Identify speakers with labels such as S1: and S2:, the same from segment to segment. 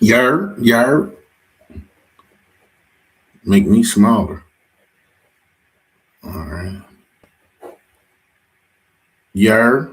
S1: Yer, make me smaller. All right. Yer.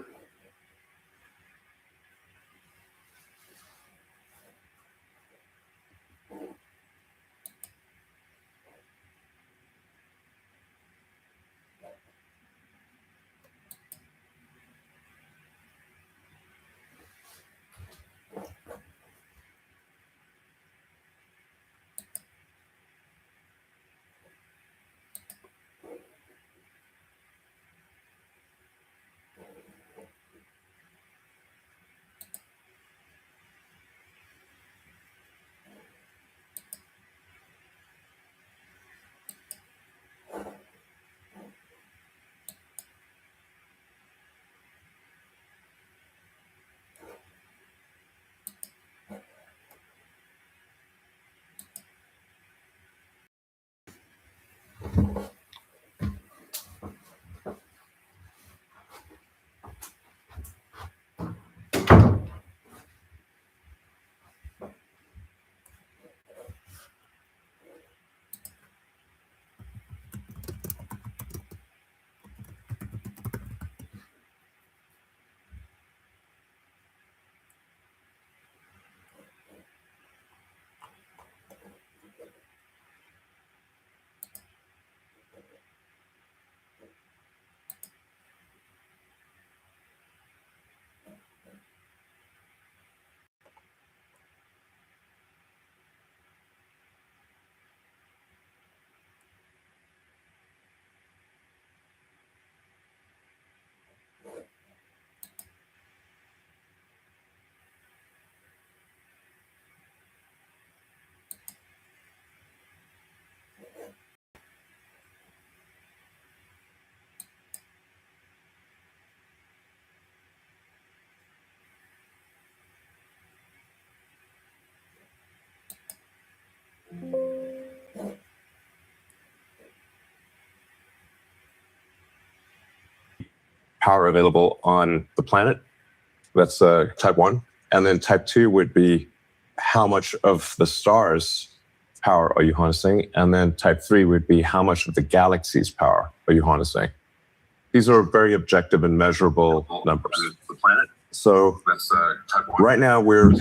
S2: Power available on the planet. That's type 1. And then type 2 would be how much of the star's power are you harnessing? And then type 3 would be how much of the galaxy's power are you harnessing? These are very objective and measurable numbers.
S3: The planet.
S2: So
S3: That's type 1.
S2: right now we're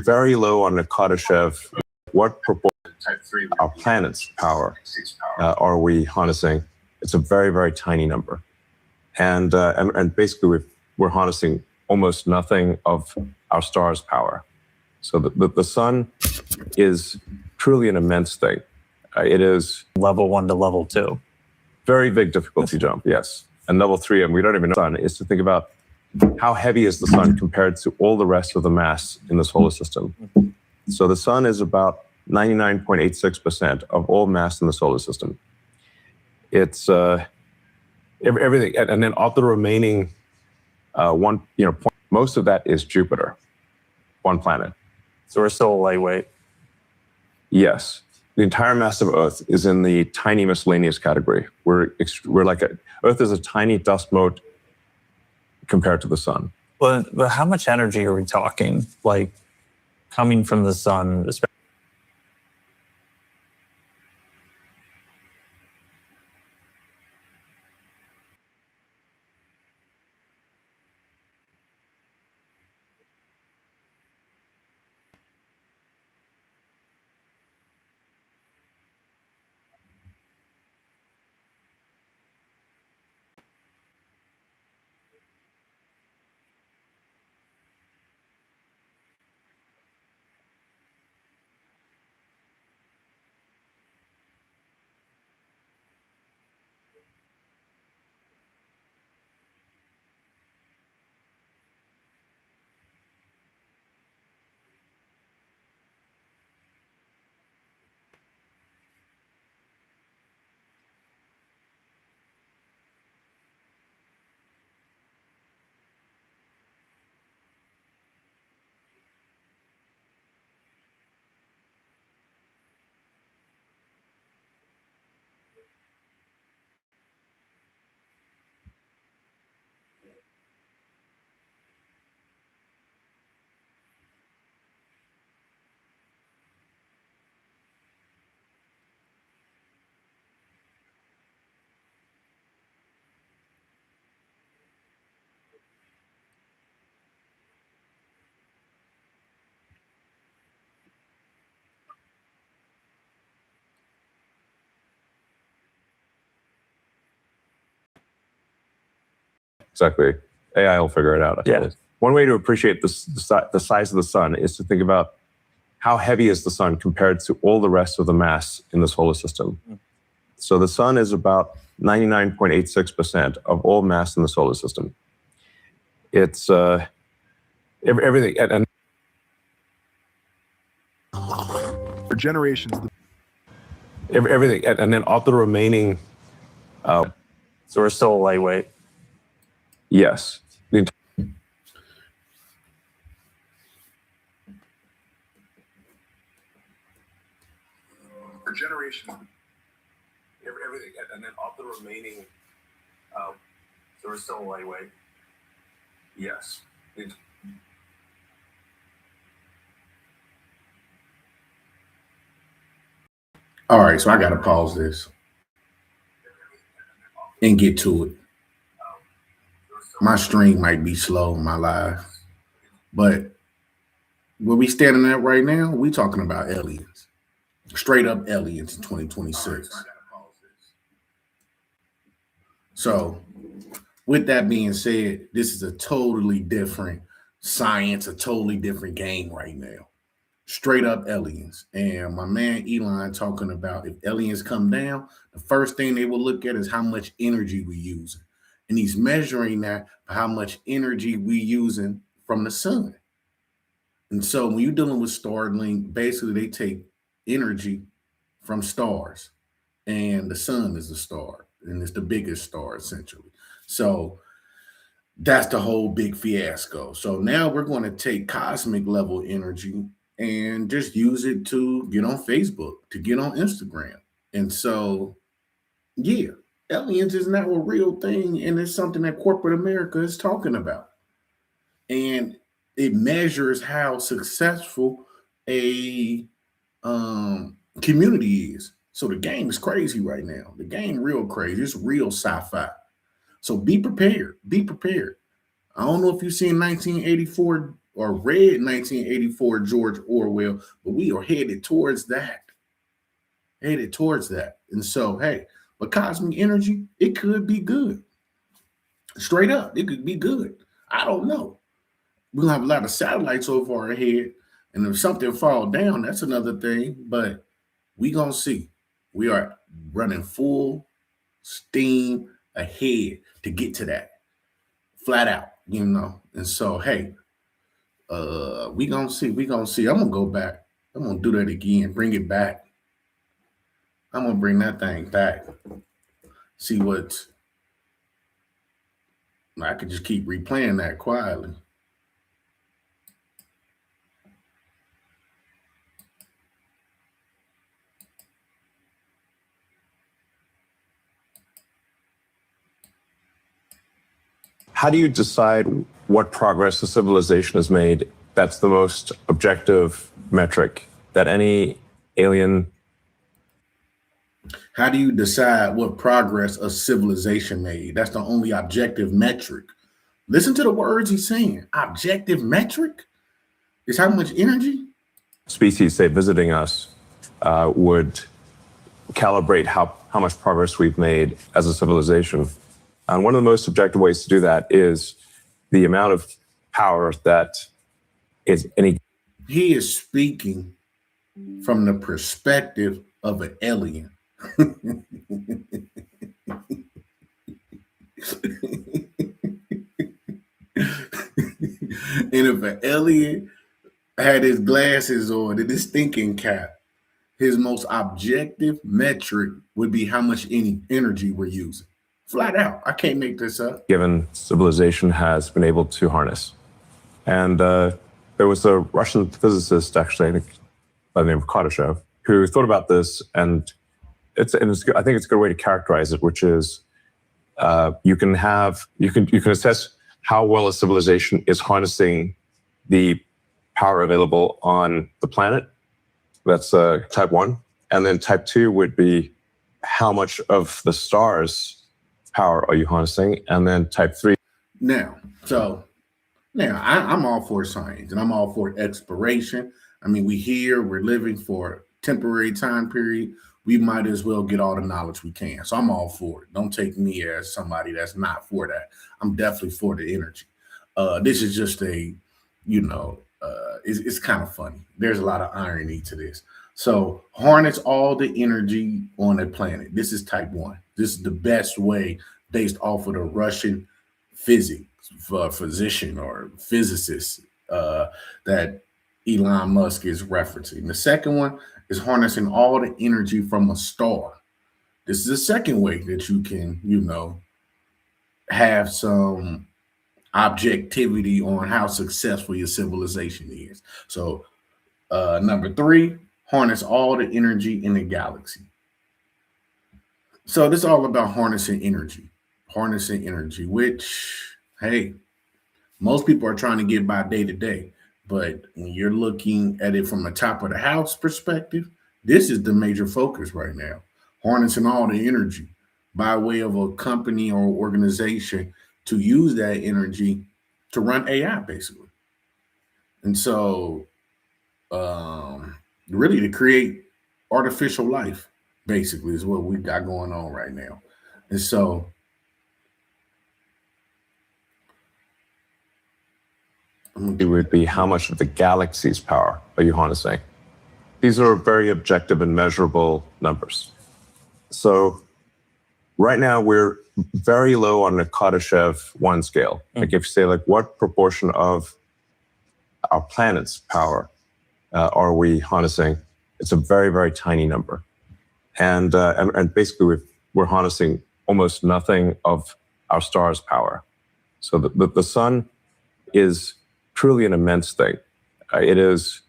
S2: very low on the Kardashev. What proportion
S3: Type 3
S2: of our planet's power are we harnessing? It's a very, very tiny number. And basically we're harnessing almost nothing of our star's power. So the sun is truly an immense thing. It is
S4: level 1 to level 2.
S2: Very big difficulty jump, yes. And level 3, and we don't even know the sun, is to think about how heavy is the sun compared to all the rest of the mass in the solar system. So the sun is about 99.86% of all mass in the solar system. It's everything, and then of the remaining most of that is Jupiter, one planet.
S4: So we're still lightweight.
S2: Yes, the entire mass of Earth is in the tiny miscellaneous category. We're like Earth is a tiny dust mote compared to the sun.
S4: But how much energy are we talking? Like coming from the sun?
S2: Exactly. AI will figure it out. I
S4: Yeah.
S2: suppose. One way to appreciate the size of the sun is to think about how heavy is the sun compared to all the rest of the mass in the solar system. So the sun is about 99.86% of all mass in the solar system. It's everything. And
S3: For generations,
S2: everything. And then of the remaining,
S4: So we're still lightweight.
S2: yes.
S3: for generations,
S2: Everything. And then of the remaining,
S4: So we're still lightweight.
S2: yes.
S1: All right, so I got to pause this and get to it. My stream might be slow, my live, but where we standing at right now, we talking about aliens, straight up aliens in 2026. So with that being said, this is a totally different science, a totally different game right now. Straight up aliens. And my man Elon talking about if aliens come down, the first thing they will look at is how much energy we using. And he's measuring that by how much energy we using from the sun. And so when you're dealing with Starlink, basically they take energy from stars, and the sun is a star, and it's the biggest star essentially. So that's the whole big fiasco. So now we're going to take cosmic level energy and just use it to get on Facebook, to get on Instagram. And so, yeah, aliens is now a real thing, and it's something that corporate America is talking about. And it measures how successful a community is. So the game is crazy right now. The game real crazy. It's real sci-fi. So be prepared. Be prepared. I don't know if you've seen 1984 or read 1984 George Orwell, but we are headed towards that. Headed towards that. And so, hey, but cosmic energy, it could be good. Straight up, it could be good. I don't know. We'll have a lot of satellites over our head, and if something fall down, that's another thing. But we gonna see. We are running full steam ahead to get to that, flat out, you know. And so, hey, we gonna see. We gonna see. I'm gonna go back. I'm gonna do that again. Bring it back. I'm gonna bring that thing back. See what I could just keep replaying that quietly.
S2: How do you decide what progress a civilization has made? That's the most objective metric that any alien.
S1: How do you decide what progress a civilization made? That's the only objective metric. Listen to the words he's saying. Objective metric is how much energy.
S2: Species, say, visiting us would calibrate how much progress we've made as a civilization. And one of the most objective ways to do that is the amount of power that is any.
S1: He is speaking from the perspective of an alien. And if an alien had his glasses on and his thinking cap, his most objective metric would be how much energy we're using. Flat out. I can't make this up.
S2: Given civilization has been able to harness. And there was a Russian physicist, actually, I think, by the name of Kardashev, who thought about this, and I think it's a good way to characterize it, which is you can assess how well a civilization is harnessing the power available on the planet. That's type 1. And then type 2 would be how much of the stars' power are you harnessing? And then type 3.
S1: Now, I'm all for science, and I'm all for exploration. I mean, we're living for a temporary time period. we might as well get all the knowledge we can. So I'm all for it. Don't take me as somebody that's not for that. I'm definitely for the energy. This is just a, it's kind of funny. There's a lot of irony to this. So harness all the energy on the planet. This is type one. This is the best way based off of the Russian physics physician or physicist that Elon Musk is referencing. The second one is harnessing all the energy from a star. This is the second way that you can, have some objectivity on how successful your civilization is. So, number three, harness all the energy in the galaxy. So, this is all about harnessing energy, which, hey, most people are trying to get by day to day. But when you're looking at it from a top of the house perspective, this is the major focus right now, harnessing all the energy by way of a company or organization to use that energy to run AI, basically. And so, really to create artificial life, basically, is what we got going on right now. And so,
S2: it would be how much of the galaxy's power are you harnessing? These are very objective and measurable numbers. So right now we're very low on the Kardashev 1 scale. Like if you say what proportion of our planet's power are we harnessing? It's a very, very tiny number. And basically we're harnessing almost nothing of our star's power. So the sun is truly an immense thing. It is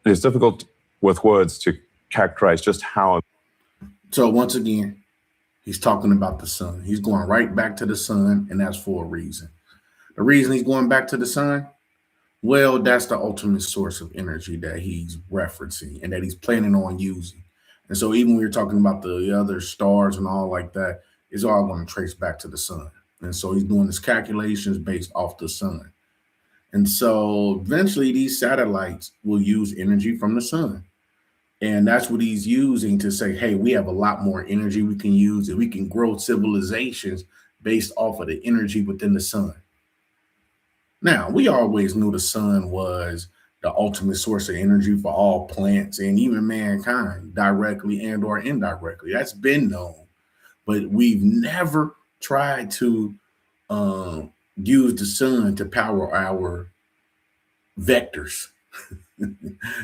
S2: difficult with words to characterize just how.
S1: So once again, he's talking about the sun. He's going right back to the sun, and that's for a reason. The reason he's going back to the sun, well, that's the ultimate source of energy that he's referencing and that he's planning on using. And so even when you're talking about the other stars and all like that, it's all going to trace back to the sun. And so he's doing his calculations based off the sun. And so eventually these satellites will use energy from the sun. And that's what he's using to say, hey, we have a lot more energy we can use and we can grow civilizations based off of the energy within the sun. Now, we always knew the sun was the ultimate source of energy for all plants and even mankind, directly and or indirectly. That's been known. But we've never tried to use the sun to power our vectors,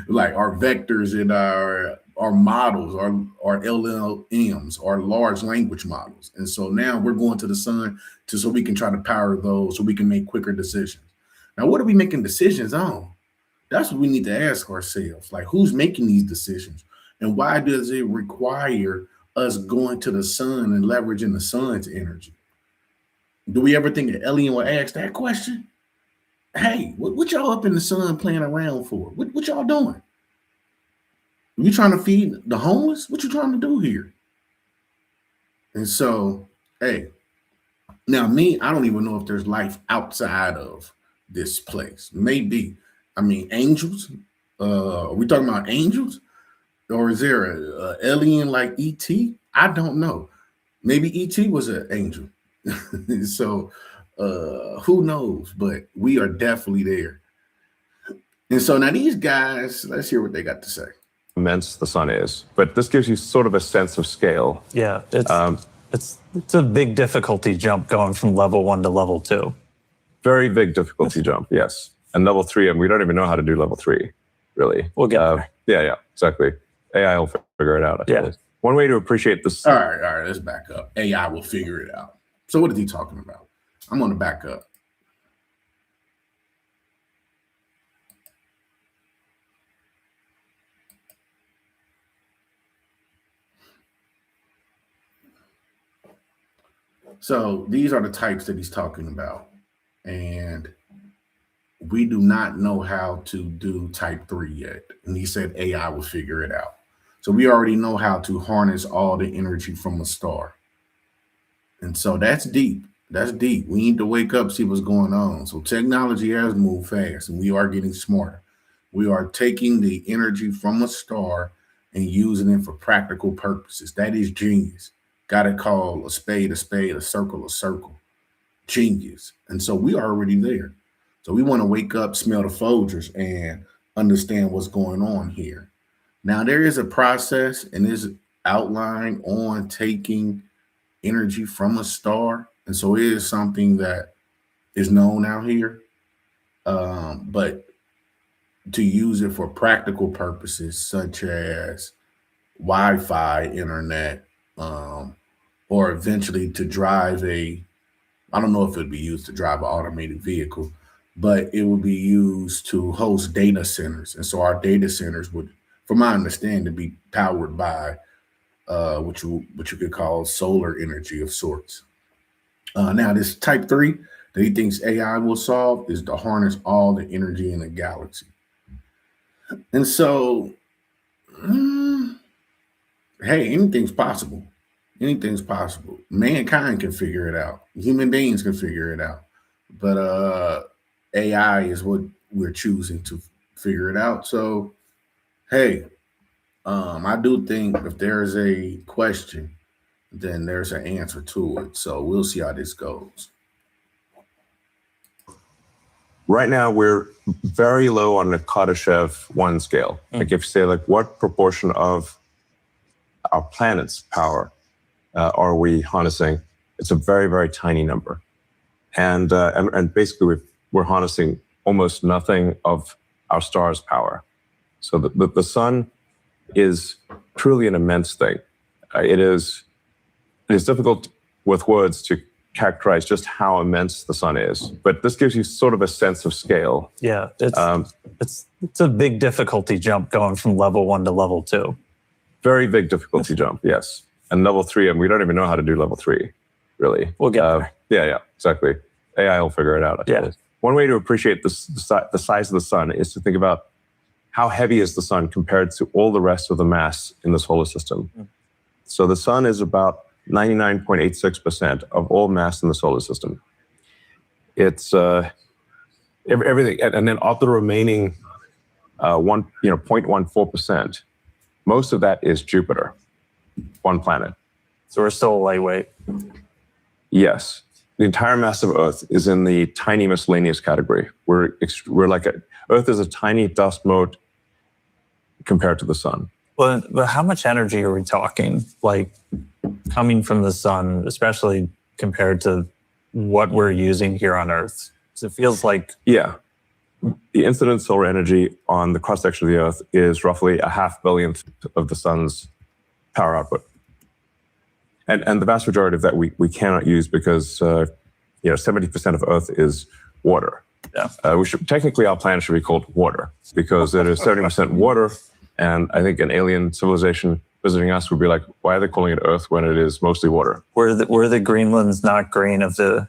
S1: like our vectors and our models, our LLMs, our large language models. And so now we're going to the sun so we can try to power those so we can make quicker decisions. Now, what are we making decisions on? That's what we need to ask ourselves. Like, who's making these decisions? And why does it require us going to the sun and leveraging the sun's energy? Do we ever think an alien will ask that question? Hey, what y'all up in the sun playing around for? What y'all doing? You trying to feed the homeless? What you trying to do here? And so, hey, now me, I don't even know if there's life outside of this place. Maybe. I mean, angels? Are we talking about angels? Or is there an alien like E.T.? I don't know. Maybe E.T. was an angel. So who knows? But we are definitely there. And so now these guys, let's hear what they got to say.
S2: Immense the sun is, but this gives you sort of a sense of scale.
S4: Yeah, it's a big difficulty jump going from level 1 to level 2.
S2: Very big difficulty jump, yes. And level 3, and we don't even know how to do level 3, really.
S4: We'll get there.
S2: Yeah, exactly. AI will figure it out.
S4: Yeah.
S2: One way to appreciate this.
S1: All right, let's back up. AI will figure it out. So what is he talking about? I'm going to back up. So these are the types that he's talking about. And we do not know how to do type 3 yet. And he said AI will figure it out. So we already know how to harness all the energy from a star. And so that's deep. That's deep. We need to wake up, see what's going on. So technology has moved fast and we are getting smarter. We are taking the energy from a star and using it for practical purposes. That is genius. Got to call a spade, a circle, a circle. Genius. And so we are already there. So we want to wake up, smell the Folgers, and understand what's going on here. Now, there is a process and is outlined on taking energy from a star. And so it is something that is known out here. But to use it for practical purposes, such as Wi-Fi, internet, or eventually to drive I don't know if it'd be used to drive an automated vehicle, but it would be used to host data centers. And so our data centers would, from my understanding, be powered by what you could call solar energy of sorts. Now, this type 3 that he thinks AI will solve is to harness all the energy in the galaxy. And so, hey, anything's possible. Anything's possible. Mankind can figure it out. Human beings can figure it out. But AI is what we're choosing to figure it out. So, hey, I do think if there's a question, then there's an answer to it. So we'll see how this goes.
S2: Right now, we're very low on the Kardashev 1 scale. Like if you say, like, what proportion of our planet's power are we harnessing? It's a very, very tiny number. And basically, we're harnessing almost nothing of our star's power. So the sun is truly an immense thing. It is difficult with words to characterize just how immense the sun is, but this gives you sort of a sense of scale.
S4: Yeah, it's a big difficulty jump going from level 1 to level 2.
S2: Very big difficulty jump, yes. And level 3, and we don't even know how to do level 3, really.
S4: We'll get there.
S2: Yeah, exactly. AI will figure it out, I suppose. One way to appreciate the size of the sun is to think about how heavy is the sun compared to all the rest of the mass in the solar system. So the sun is about 99.86% of all mass in the solar system. It's everything, and then of the remaining 0.14%, most of that is Jupiter, one planet.
S4: So we're still lightweight.
S2: Yes, the entire mass of Earth is in the tiny miscellaneous category. We're like Earth is a tiny dust mote compared to the sun.
S4: Well, but how much energy are we talking? Like coming from the sun, especially compared to what we're using here on Earth? So it feels like...
S2: Yeah. The incident solar energy on the cross-section of the Earth is roughly a half billionth of the sun's power output. And the vast majority of that we cannot use because 70% of Earth is water.
S4: Yeah.
S2: Technically, our planet should be called water because it is 70% water. And I think an alien civilization visiting us would be like, why are they calling it Earth when it is mostly water?
S4: We're the Greenland's not green of the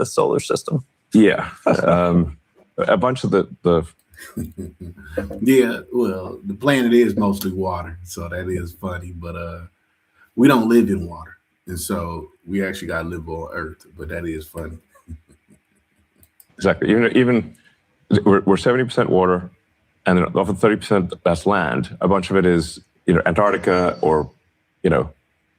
S4: solar system.
S2: Yeah. A bunch of the
S1: Yeah, well, the planet is mostly water, so that is funny. But we don't live in water, and so we actually got to live on Earth. But that is funny.
S2: Exactly. Even we're 70% water, and then of the 30% that's land, a bunch of it is Antarctica or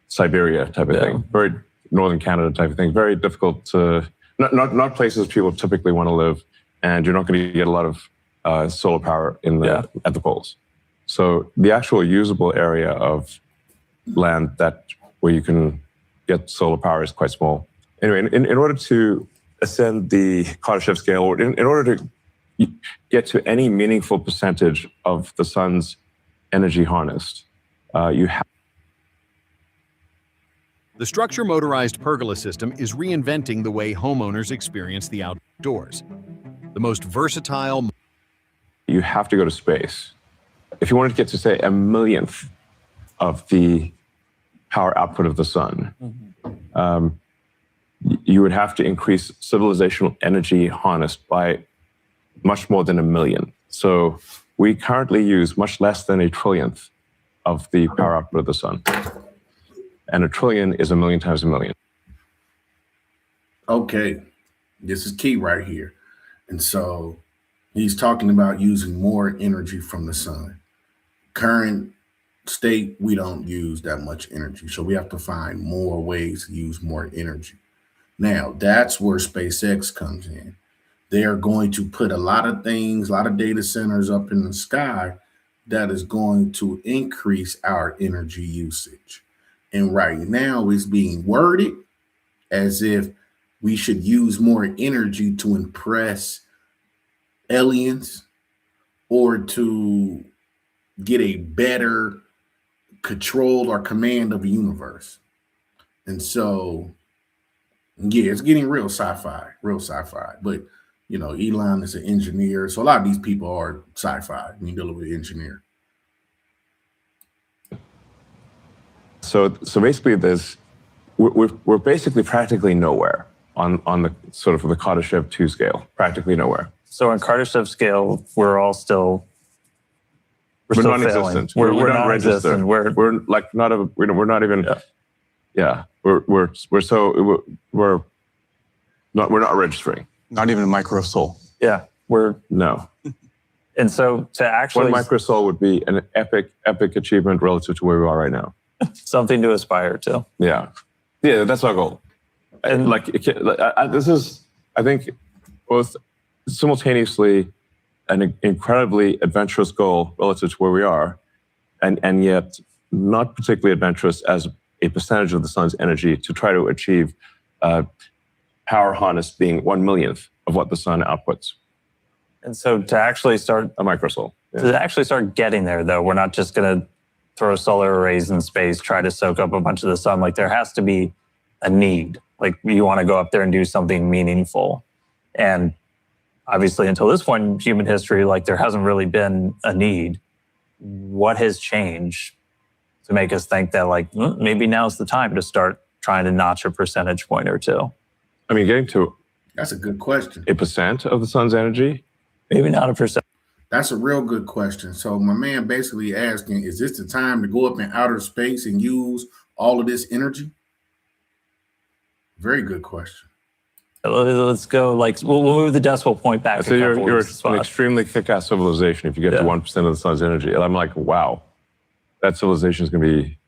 S2: Siberia type of thing, very northern Canada type of thing. Very difficult to not places people typically want to live, and you're not going to get a lot of solar power at the poles. So the actual usable area of land where you can get solar power is quite small. Anyway, in order to ascend the Kardashev scale, or in order to get to any meaningful percentage of the sun's energy harnessed, you have.
S5: The structure motorized pergola system is reinventing the way homeowners experience the outdoors. The most versatile.
S2: You have to go to space. If you wanted to get to, say, a millionth of the power output of the sun, you would have to increase civilizational energy harnessed by much more than 1 million. So we currently use much less than 1/trillionth of the power output of the sun. And 1 trillion is 1 million times 1 million.
S1: Okay, this is key right here. And so he's talking about using more energy from the sun. Current state, we don't use that much energy. So we have to find more ways to use more energy. Now, that's where SpaceX comes in. They are going to put a lot of things, a lot of data centers up in the sky that is going to increase our energy usage. And right now, it's being worded as if we should use more energy to impress aliens or to get a better control or command of the universe. And so, yeah, it's getting real sci-fi, real sci-fi. But you know, Elon is an engineer, so a lot of these people are sci-fi. I mean, dealing with an engineer.
S2: So basically, we're basically practically nowhere on the sort of the Kardashev 2 scale, practically nowhere.
S4: So on Kardashev scale, we're all still we're still
S2: non-existent.
S4: Failing.
S2: We're not
S4: non-existent.
S2: registered. We're like not a. We're not even. Yeah. We're not registering.
S6: Not even a micro soul.
S4: Yeah, we're
S2: No.
S4: and so to actually
S2: One microsol would be an epic achievement relative to where we are right now.
S4: something to aspire to.
S2: Yeah, that's our goal. And this is, I think, both simultaneously an incredibly adventurous goal relative to where we are, and yet not particularly adventurous as a percentage of the sun's energy to try to achieve power harness being 1/1,000,000th of what the sun outputs.
S4: And so to actually start
S2: A microsol.
S4: to actually start getting there, though, we're not just going to throw solar arrays in space, try to soak up a bunch of the sun. Like there has to be a need. Like you want to go up there and do something meaningful. And obviously, until this point in human history, like there hasn't really been a need. What has changed to make us think that like maybe now's the time to start trying to notch a percentage point or two?
S2: I mean, getting to
S1: That's a good question.
S2: 1% of the sun's energy.
S4: Maybe not a percent.
S1: That's a real good question. So my man basically asking, is this the time to go up in outer space and use all of this energy? Very good question.
S4: Let's go. Like we'll move the decimal point back.
S2: So you're an extremely kick-ass civilization if you get to 1% of the sun's energy. And I'm like, wow, that civilization is going to be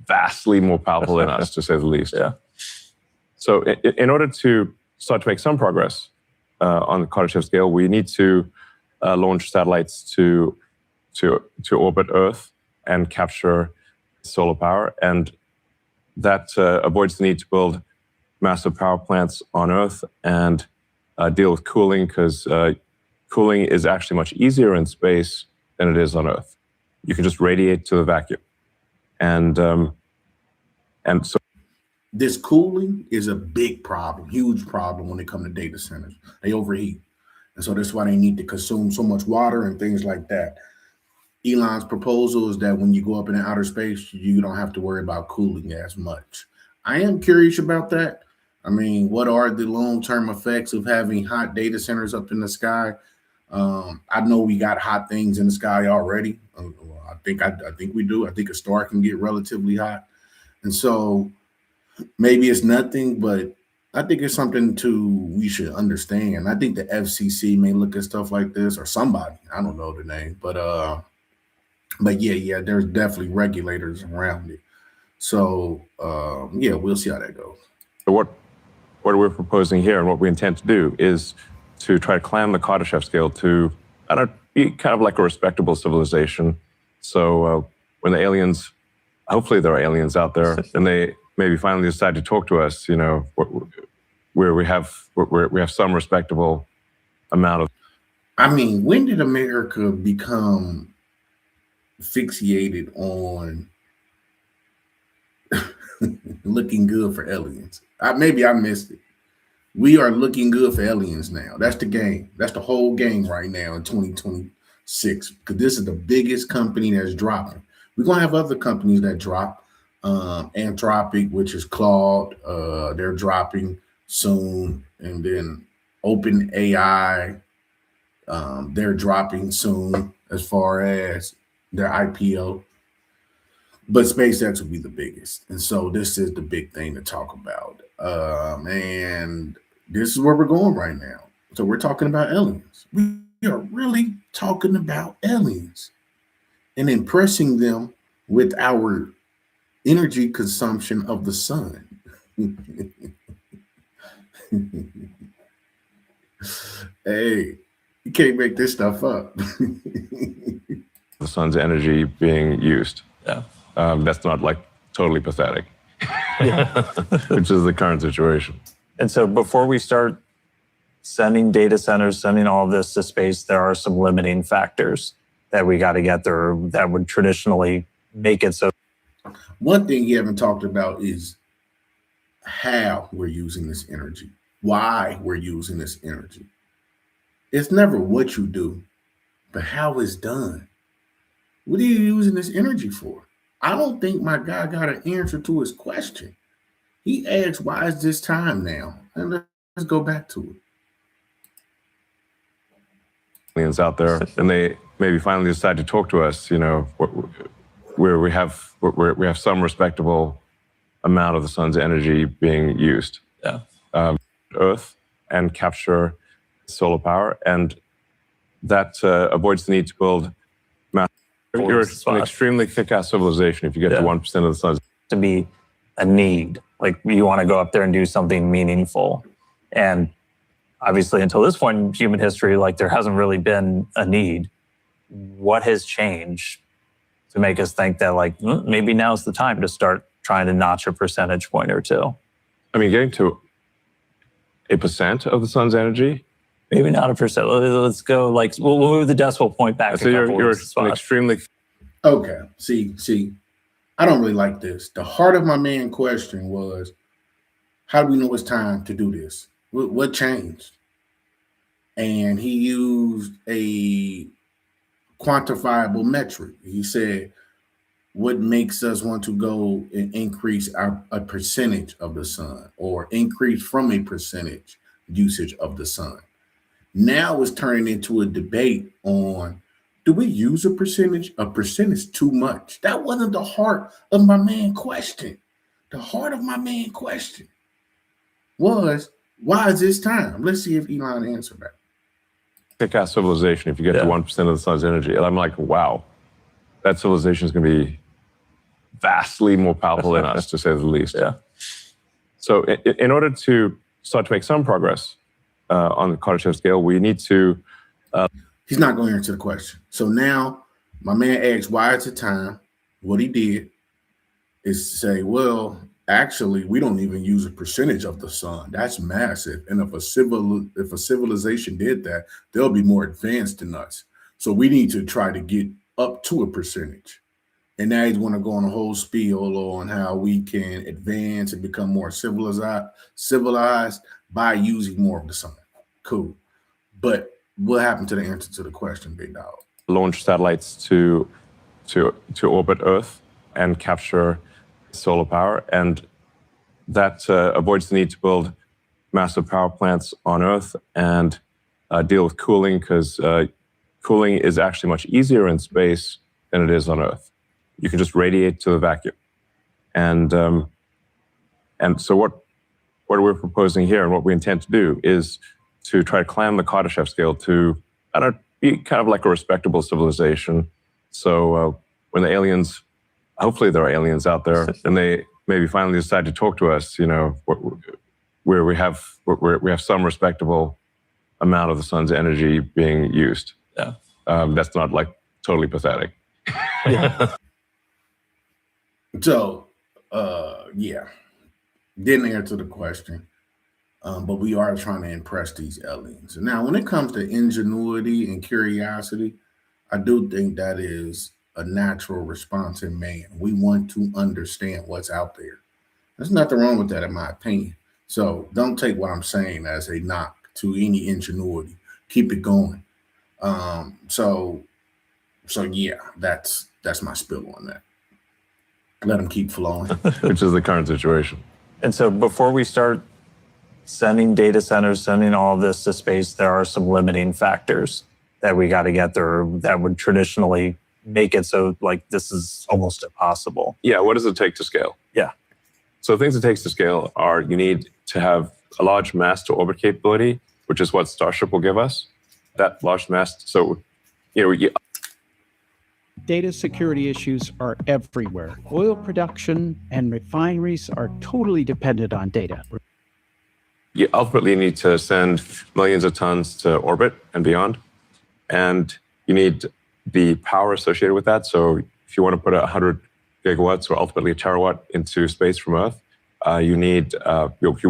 S2: vastly more powerful than us, to say the least.
S4: Yeah.
S2: So in order to start to make some progress on the Kardashev scale, we need to launch satellites to orbit Earth and capture solar power. And that avoids the need to build massive power plants on Earth and deal with cooling, because cooling is actually much easier in space than it is on Earth. You can just radiate to the vacuum. And so
S1: This cooling is a big problem, huge problem when it comes to data centers. They overheat. And so that's why they need to consume so much water and things like that. Elon's proposal is that when you go up in outer space, you don't have to worry about cooling as much. I am curious about that. I mean, what are the long-term effects of having hot data centers up in the sky? I know we got hot things in the sky already. I think we do. I think a star can get relatively hot. And so maybe it's nothing, but I think it's something we should understand. I think the FCC may look at stuff like this, or somebody. I don't know the name, but yeah, there's definitely regulators around it. So yeah, we'll see how that goes.
S2: So what we're proposing here and what we intend to do is to try to climb the Kardashev scale to be kind of like a respectable civilization. So when the aliens, hopefully there are aliens out there, and they maybe finally decide to talk to us, where we have some respectable amount of.
S1: I mean, when did America become fixated on looking good for aliens? Maybe I missed it. We are looking good for aliens now. That's the game. That's the whole game right now in 2026. Because this is the biggest company that's dropping. We're gonna have other companies that drop. Anthropic, which is Claude, they're dropping soon, and then OpenAI, they're dropping soon as far as their IPO. But SpaceX will be the biggest, and so this is the big thing to talk about. And this is where we're going right now. So we're talking about aliens. We are really talking about aliens. and impressing them with our energy consumption of the sun. Hey, you can't make this stuff up.
S2: The sun's energy being used.
S4: Yeah.
S2: That's not like totally pathetic, which is the current situation.
S4: And so before we start sending data centers, sending all of this to space, there are some limiting factors that we got to get through that would traditionally make it so.
S1: One thing you haven't talked about is how we're using this energy, why we're using this energy. It's never what you do, but how it's done. What are you using this energy for? I don't think my guy got an answer to his question. He asked, why is this time now? And let's go back to it.
S2: Aliens out there, and they maybe finally decide to talk to us, where we have some respectable amount of the sun's energy being used.
S4: Yeah.
S2: Earth and capture solar power, and that avoids the need to build massive. You're an extremely thick-ass civilization if you get to 1% of the sun's.
S4: To be a need, like you want to go up there and do something meaningful, and obviously until this point in human history, like there hasn't really been a need. What has changed to make us think that like maybe now's the time to start trying to notch a percentage point or two?
S2: I mean, getting to 1% of the sun's energy.
S4: Maybe not a percent. Let's go like we'll move the decimal point back.
S2: So you're an extremely.
S1: Okay. See, I don't really like this. The heart of my man question was, how do we know it's time to do this? What changed? And he used a quantifiable metric. He said, what makes us want to go and increase a percentage of the sun, or increase from a percentage usage of the sun? Now it's turning into a debate on, do we use a percentage? A percentage too much. That wasn't the heart of my man question. The heart of my man question was, why is this time? Let's see if Elon answered that.
S2: Thick-ass civilization if you get to 1% of the sun's energy. And I'm like, wow, that civilization is going to be vastly more powerful than us, to say the least.
S4: Yeah.
S2: So in order to start to make some progress on the Kardashev scale, we need to...
S1: He's not going to answer the question. So now my man asks, why is it time? What he did is to say, well, actually, we don't even use a percentage of the sun. That's massive. And if a civilization did that, they'll be more advanced than us. So we need to try to get up to a percentage. And now he's going to go on a whole spiel on how we can advance and become more civilized by using more of the sun. Cool. But what happened to the answer to the question, big dog?
S2: Launch satellites to orbit Earth and capture solar power, and that avoids the need to build massive power plants on Earth and deal with cooling, because cooling is actually much easier in space than it is on Earth. You can just radiate to the vacuum, and so what we're proposing here and what we intend to do is to try to climb the Kardashev scale to be kind of like a respectable civilization. So when the aliens, hopefully there are aliens out there, and they maybe finally decide to talk to us, where we have some respectable amount of the sun's energy being used.
S4: Yeah.
S2: That's not like totally pathetic.
S1: So, didn't answer the question, but we are trying to impress these aliens. And now, when it comes to ingenuity and curiosity, I do think that is a natural response in man. We want to understand what's out there. There's nothing wrong with that, in my opinion. So don't take what I'm saying as a knock to any ingenuity. Keep it going. So yeah, that's my spill on that. Let them keep flowing.
S2: Which is the current situation.
S4: And so before we start sending data centers, sending all of this to space, there are some limiting factors that we got to get through that would traditionally make it so like this is almost impossible.
S2: Yeah, what does it take to scale?
S4: Yeah.
S2: So the things it takes to scale are, you need to have a large mass to orbit capability, which is what Starship will give us. That large mass, so
S6: Data security issues are everywhere. Oil production and refineries are totally dependent on data.
S2: You ultimately need to send millions of tons to orbit and beyond. And you need the power associated with that. So if you want to put 100 gigawatts or ultimately a terawatt into space from Earth, you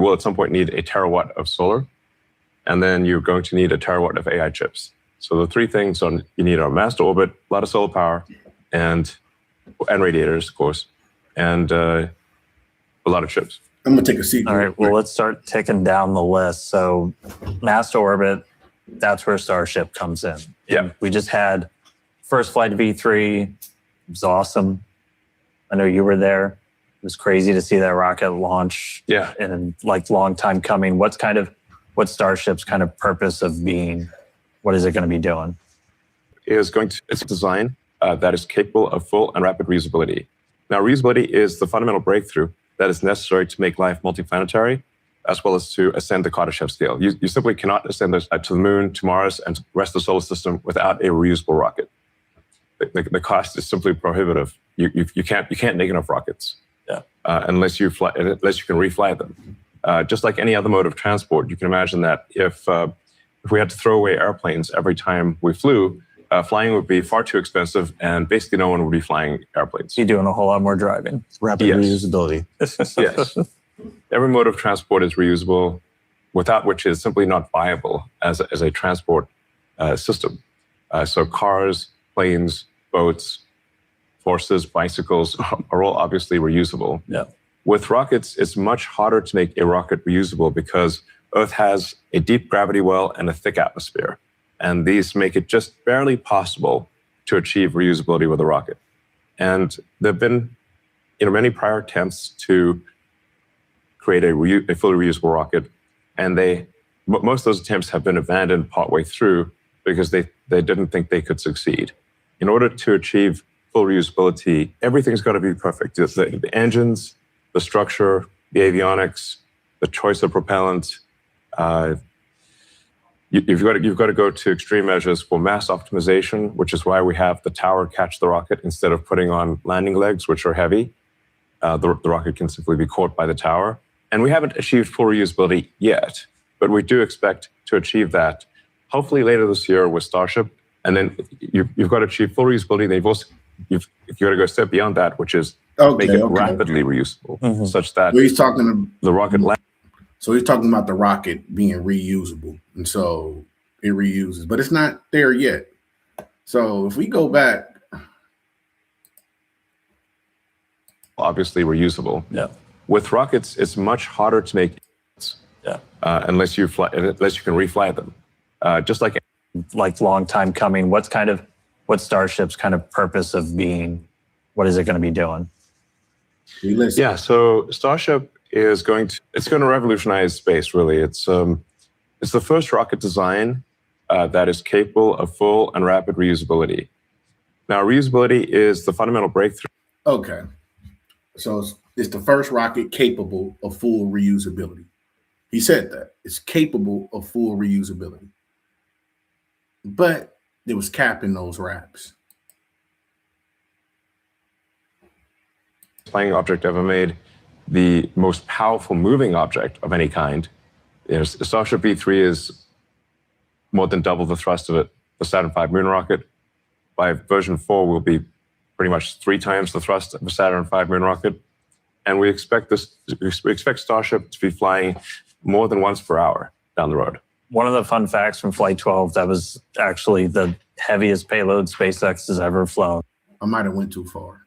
S2: will at some point need a terawatt of solar. And then you're going to need a terawatt of AI chips. So the three things you need are mass to orbit, a lot of solar power, and radiators, of course, and a lot of chips.
S1: I'm gonna take a seat.
S4: All right, well, let's start ticking down the list. So mass to orbit, that's where Starship comes in.
S2: Yeah.
S4: We just had first flight of V3. It was awesome. I know you were there. It was crazy to see that rocket launch.
S2: Yeah.
S4: And long time coming. What's Starship's kind of purpose of being? What is it going to be doing?
S2: It's a design that is capable of full and rapid reusability. Now, reusability is the fundamental breakthrough that is necessary to make life multiplanetary, as well as to ascend the Kardashev scale. You simply cannot ascend to the moon, to Mars, and the rest of the solar system without a reusable rocket. The cost is simply prohibitive. You can't make enough rockets unless you can refly them. Just like any other mode of transport, you can imagine that if we had to throw away airplanes every time we flew, flying would be far too expensive, and basically no one would be flying airplanes.
S4: You're doing a whole lot more driving.
S7: Rapid reusability.
S2: Yes. Every mode of transport is reusable, without which is simply not viable as a transport system. So cars, planes, boats, horses, bicycles are all obviously reusable.
S4: Yeah.
S2: With rockets, it's much harder to make a rocket reusable because Earth has a deep gravity well and a thick atmosphere. And these make it just barely possible to achieve reusability with a rocket. And there have been many prior attempts to create a fully reusable rocket. And most of those attempts have been abandoned partway through because they didn't think they could succeed. In order to achieve full reusability, everything's got to be perfect. The engines, the structure, the avionics, the choice of propellant. You've got to go to extreme measures for mass optimization, which is why we have the tower catch the rocket instead of putting on landing legs, which are heavy. The rocket can simply be caught by the tower. And we haven't achieved full reusability yet, but we do expect to achieve that hopefully later this year with Starship. And then you've got to achieve full reusability. You've got to go a step beyond that, which is make it rapidly reusable, such that
S1: he's talking
S2: the rocket lands.
S1: So he's talking about the rocket being reusable, and so it reuses, but it's not there yet. So if we go back,
S2: Obviously reusable.
S4: Yeah.
S2: With rockets, it's much harder to make. Unless you can refly them. Just like
S4: long time coming. What's Starship's kind of purpose of being? What is it going to be doing?
S2: Yeah. So Starship is going to revolutionize space. Really, it's the first rocket design that is capable of full and rapid reusability. Now, reusability is the fundamental breakthrough.
S1: Okay. So it's the first rocket capable of full reusability. He said that it's capable of full reusability, but there was cap in those wraps.
S2: Flying object ever made, the most powerful moving object of any kind. Starship V3 is more than double the thrust of the Saturn V moon rocket. By version 4, will be pretty much 3 times the thrust of the Saturn V moon rocket. And we expect Starship to be flying more than once per hour down the road.
S4: One of the fun facts from Flight 12, that was actually the heaviest payload SpaceX has ever flown.
S1: I might have went too far.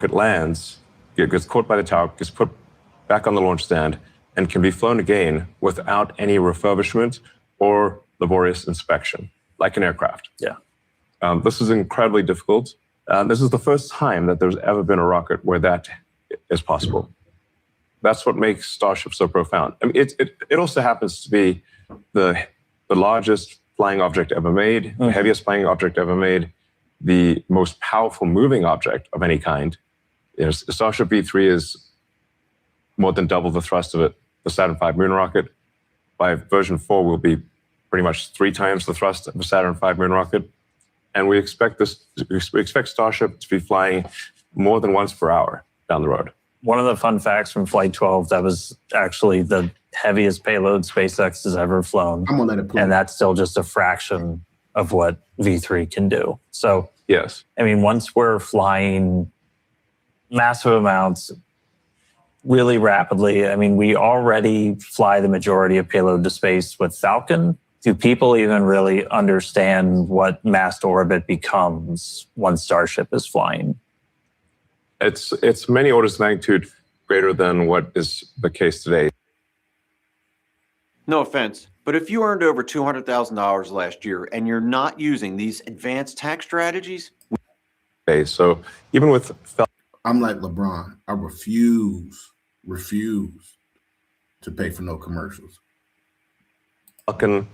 S2: It lands, it gets caught by the tower, gets put back on the launch stand, and can be flown again without any refurbishment or laborious inspection, like an aircraft.
S4: Yeah.
S2: This is incredibly difficult. This is the first time that there's ever been a rocket where that is possible. That's what makes Starship so profound. I mean, it also happens to be the largest flying object ever made, the heaviest flying object ever made, the most powerful moving object of any kind. Starship V3 is more than double the thrust of the Saturn V moon rocket. By version 4, will be pretty much 3 times the thrust of a Saturn V moon rocket. And we expect Starship to be flying more than once per hour down the road.
S4: One of the fun facts from Flight 12, that was actually the heaviest payload SpaceX has ever flown.
S1: I'm gonna let it play.
S4: And that's still just a fraction of what V3 can do. So,
S2: Yes.
S4: I mean, once we're flying massive amounts really rapidly, I mean, we already fly the majority of payload to space with Falcon. Do people even really understand what mass to orbit becomes once Starship is flying?
S2: It's many orders of magnitude greater than what is the case today.
S7: No offense, but if you earned over $200,000 last year and you're not using these advanced tax strategies,
S2: So even with
S1: I'm like LeBron. I refuse to pay for no commercials.
S2: Falcon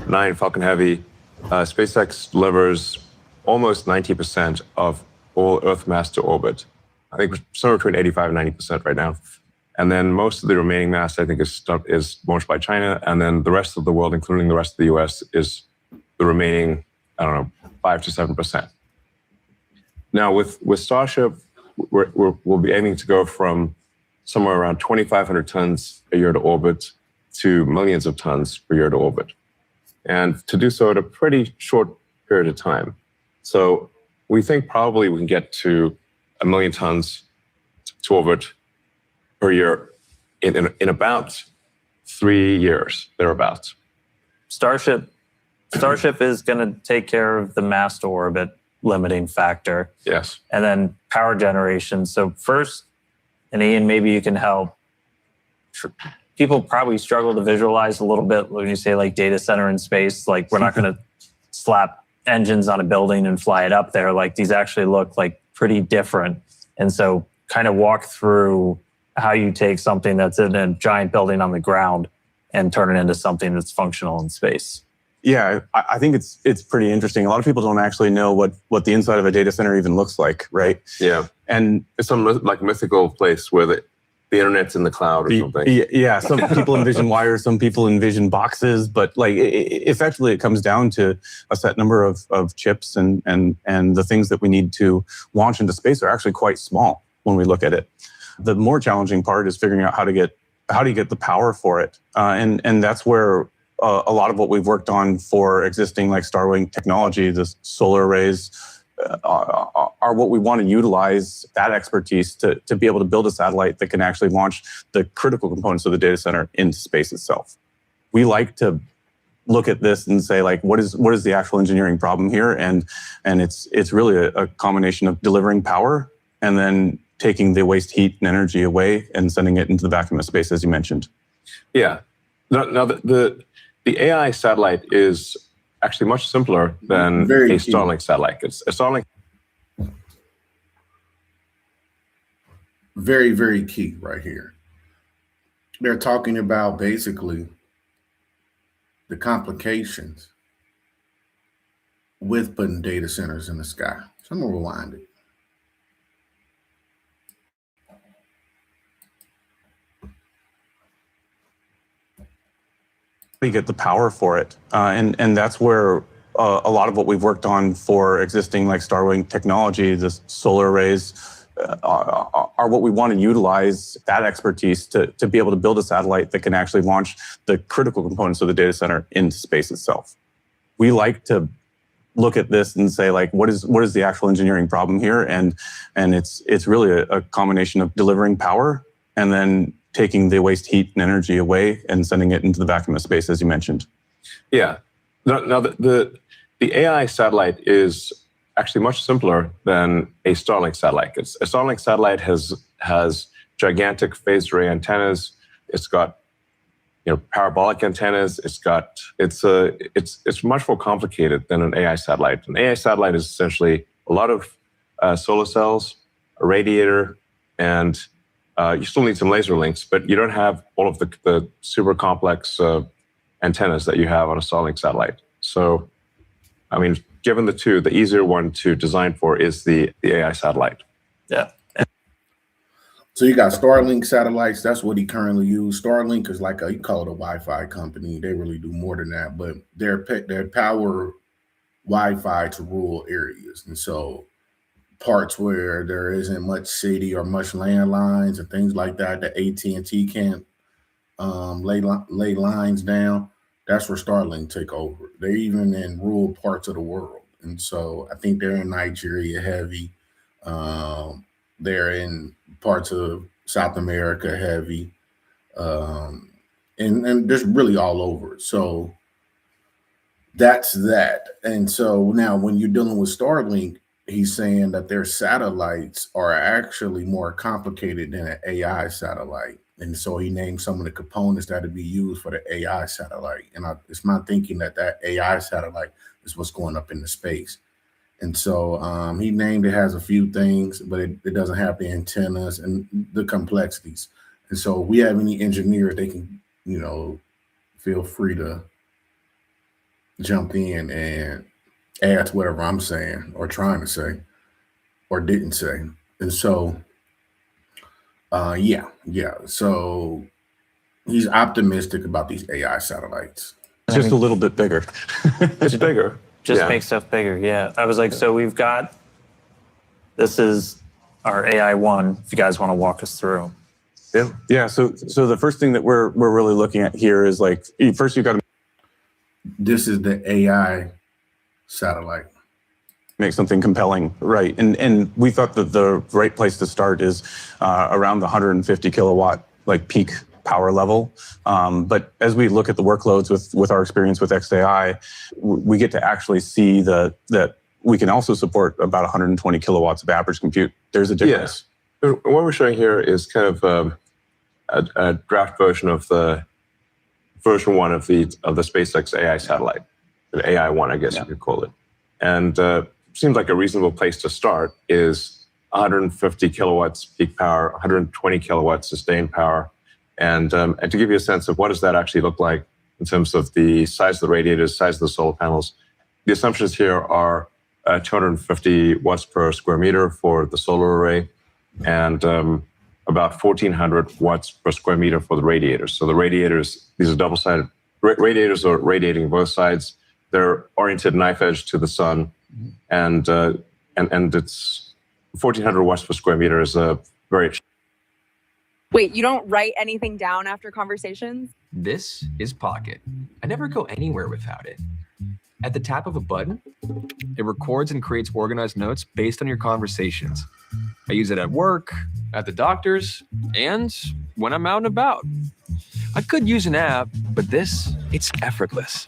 S2: 9, Falcon Heavy, SpaceX delivers almost 90% of all Earth mass to orbit. I think we're somewhere between 85 and 90% right now. And then most of the remaining mass, I think, is launched by China. And then the rest of the world, including the rest of the US, is the remaining, 5 to 7%. Now, with Starship, we'll be aiming to go from somewhere around 2,500 tons a year to orbit to millions of tons per year to orbit. And to do so at a pretty short period of time. So we think probably we can get to 1 million tons to orbit per year in about 3 years, thereabouts.
S4: Starship is going to take care of the mass to orbit limiting factor.
S2: Yes.
S4: And then power generation. So first, and Ian, maybe you can help. People probably struggle to visualize a little bit when you say like data center in space. Like we're not going to slap engines on a building and fly it up there. Like these actually look like pretty different. And so kind of walk through how you take something that's in a giant building on the ground and turn it into something that's functional in space.
S8: Yeah, I think it's pretty interesting. A lot of people don't actually know what the inside of a data center even looks like, right?
S2: Yeah.
S8: And
S2: It's some like mythical place where the internet's in the cloud or something.
S8: Yeah, some people envision wires, some people envision boxes, but like effectively it comes down to a set number of chips and the things that we need to launch into space are actually quite small when we look at it. The more challenging part is figuring out how do you get the power for it, and that's where a lot of what we've worked on for existing like Starwing technology, the solar arrays, are what we want to utilize that expertise to be able to build a satellite that can actually launch the critical components of the data center into space itself. We like to look at this and say like, what is the actual engineering problem here? And it's really a combination of delivering power and then taking the waste heat and energy away and sending it into the vacuum of space, as you mentioned.
S2: Yeah. Now the AI satellite is actually much simpler than
S1: Very
S2: a
S1: key.
S2: Starlink satellite. A Starlink.
S1: Very, very key right here. They're talking about basically the complications with putting data centers in the sky. So I'm gonna rewind it.
S8: We get the power for it, and that's where a lot of what we've worked on for existing like Starwing technology, the solar arrays, are what we want to utilize that expertise to be able to build a satellite that can actually launch the critical components of the data center into space itself. We like to look at this and say like, what is the actual engineering problem here? And it's really a combination of delivering power and then taking the waste heat and energy away and sending it into the vacuum of space, as you mentioned.
S2: Yeah. Now the AI satellite is actually much simpler than a Starlink satellite. A Starlink satellite has gigantic phased array antennas. It's got parabolic antennas. It's much more complicated than an AI satellite. An AI satellite is essentially a lot of solar cells, a radiator, and you still need some laser links, but you don't have all of the super complex antennas that you have on a Starlink satellite. So, I mean, given the two, the easier one to design for is the AI satellite.
S4: Yeah.
S1: So you got Starlink satellites. That's what he currently uses. Starlink is like you call it a Wi-Fi company. They really do more than that, but they're power Wi-Fi to rural areas, and so parts where there isn't much city or much landlines and things like that, the AT&T can't lay lines down. That's where Starlink take over. They're even in rural parts of the world, and so I think they're in Nigeria heavy. They're in parts of South America heavy, and just really all over. So that's that. And so now when you're dealing with Starlink, he's saying that their satellites are actually more complicated than an AI satellite. And so he named some of the components that would be used for the AI satellite. And it's my thinking that AI satellite is what's going up into space. And so he named it, has a few things, but it doesn't have the antennas and the complexities. And so if we have any engineers, they can, feel free to jump in and add to whatever I'm saying or trying to say or didn't say. And so, yeah. So he's optimistic about these AI satellites.
S8: It's just a little bit bigger.
S2: It's bigger.
S4: Just make stuff bigger. Yeah. I was like, so we've got, this is our AI one, if you guys want to walk us through.
S8: Yeah. So the first thing that we're really looking at here is like, first you got to
S1: This is the AI satellite.
S8: make something compelling, right? And we thought that the right place to start is around the 150 kilowatt like peak power level. But as we look at the workloads with our experience with XAI, we get to actually see that we can also support about 120 kilowatts of average compute. There's a difference.
S2: Yeah. What we're showing here is kind of a draft version of the version 1 of the SpaceX AI satellite, the AI 1, I guess you could call it. And seems like a reasonable place to start is 150 kilowatts peak power, 120 kilowatts sustained power. And to give you a sense of what does that actually look like in terms of the size of the radiators, size of the solar panels, the assumptions here are 250 watts per square meter for the solar array and about 1,400 watts per square meter for the radiators. So the radiators, these are double-sided. Radiators are radiating both sides. They're oriented knife edge to the sun, and it's 1,400 watts per square meter is a very.
S9: Wait, you don't write anything down after conversations?
S10: This is Pocket. I never go anywhere without it. At the tap of a button, it records and creates organized notes based on your conversations. I use it at work, at the doctor's, and when I'm out and about. I could use an app, but it's effortless.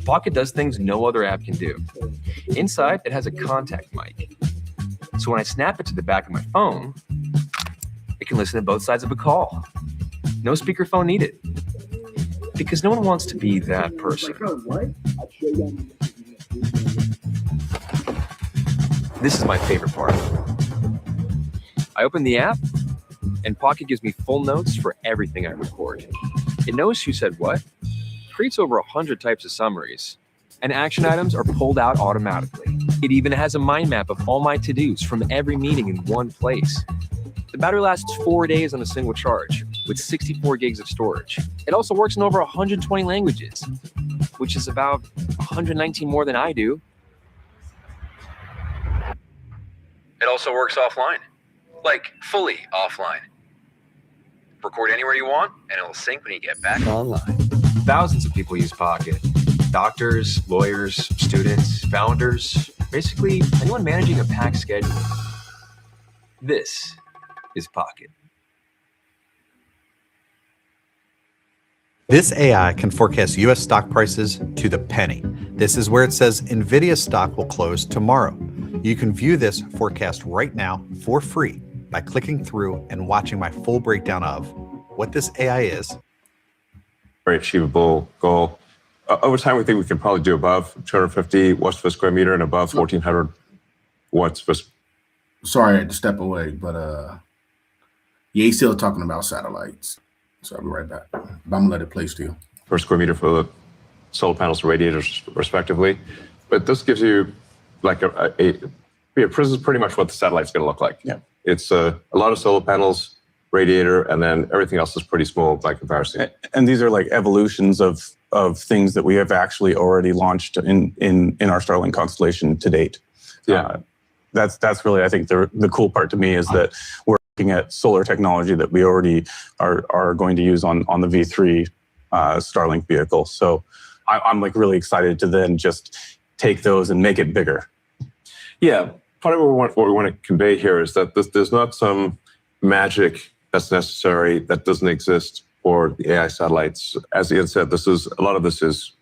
S10: Pocket does things no other app can do. Inside, it has a contact mic. So when I snap it to the back of my phone, it can listen to both sides of a call. No speakerphone needed. Because no one wants to be that person. This is my favorite part. I open the app, and Pocket gives me full notes for everything I record. It knows who said what, creates over 100 types of summaries, and action items are pulled out automatically. It even has a mind map of all my to-dos from every meeting in one place. The battery lasts 4 days on a single charge, with 64 gigs of storage. It also works in over 120 languages, which is about 119 more than I do. It also works offline, like fully offline. Record anywhere you want, and it'll sync when you get back online. Thousands of people use Pocket. Doctors, lawyers, students, founders, basically anyone managing a packed schedule. This is Pocket.
S11: This AI can forecast US stock prices to the penny. This is where it says NVIDIA stock will close tomorrow. You can view this forecast right now for free by clicking through and watching my full breakdown of what this AI is.
S2: Very achievable goal. Over time, we think we can probably do above 250 watts per square meter and above 1,400 watts per.
S1: Sorry, I had to step away, but yeah, he's still talking about satellites. So I'll be right back. But I'm gonna let it play still.
S2: Per square meter for the solar panels and radiators, respectively. But this gives you like this is pretty much what the satellite's going to look like.
S8: Yeah.
S2: It's a lot of solar panels radiator, and then everything else is pretty small by comparison.
S8: And these are like evolutions of things that we have actually already launched in our Starlink constellation to date.
S2: Yeah.
S8: That's really, I think, the cool part to me is that we're looking at solar technology that we already are going to use on the V3 Starlink vehicle. So I'm like really excited to then just take those and make it bigger.
S2: Yeah, part of what we want to convey here is that there's not some magic that's necessary that doesn't exist for the AI satellites. As Ian said, a lot of this is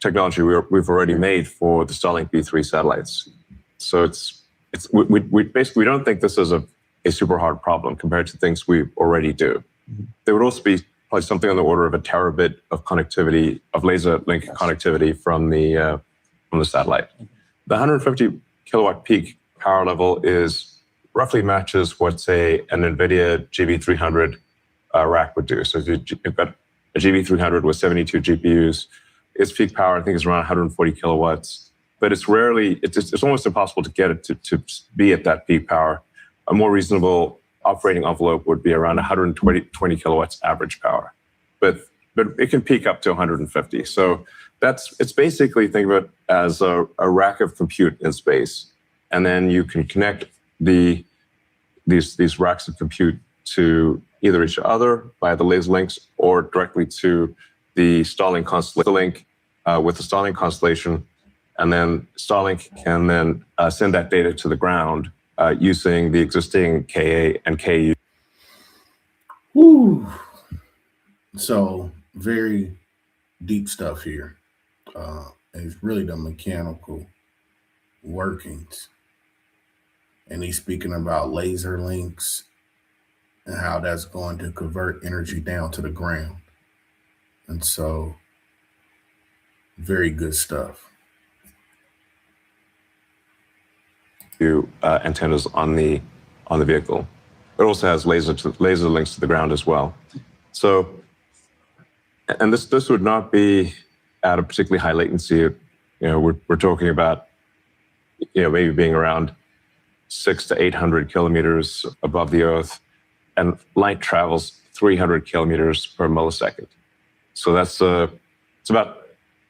S2: technology we've already made for the Starlink V3 satellites. So we basically don't think this is a super hard problem compared to things we already do. There would also be probably something on the order of a terabit of connectivity, of laser link connectivity from the satellite. The 150 kilowatt peak power level roughly matches what, say, an NVIDIA GB300 rack would do. So if you've got a GB300 with 72 GPUs, its peak power, I think, is around 140 kilowatts. But it's almost impossible to get it to be at that peak power. A more reasonable operating envelope would be around 120 kilowatts average power. But it can peak up to 150. So it's basically, think of it as a rack of compute in space. And then you can connect these racks of compute to either each other via the laser links or directly to the Starlink constellation with the Starlink constellation. And then Starlink can then send that data to the ground using the existing KA and KU.
S1: Woo. So very deep stuff here. It's really the mechanical workings. And he's speaking about laser links and how that's going to convert energy down to the ground. And so very good stuff.
S2: Antennas on the vehicle. It also has laser links to the ground as well. So, and this would not be at a particularly high latency. We're talking about maybe being around 600 to 800 kilometers above the Earth, and light travels 300 kilometers per millisecond. So it's about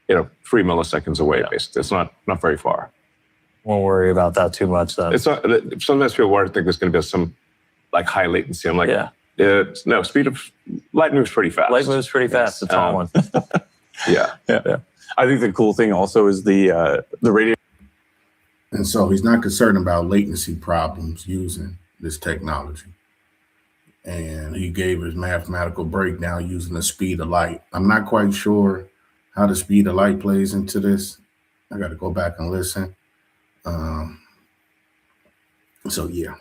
S2: 3 milliseconds away. Basically, it's not very far.
S4: Won't worry about that too much then.
S2: It's not, sometimes people worry, think there's going to be some like high latency. I'm like, no, speed of light moves pretty fast.
S4: Light moves pretty fast. It's all one.
S2: Yeah.
S8: I think the cool thing also is the radio.
S1: And so he's not concerned about latency problems using this technology. And he gave his mathematical breakdown using the speed of light. I'm not quite sure how the speed of light plays into this. I got to go back and listen. So yeah.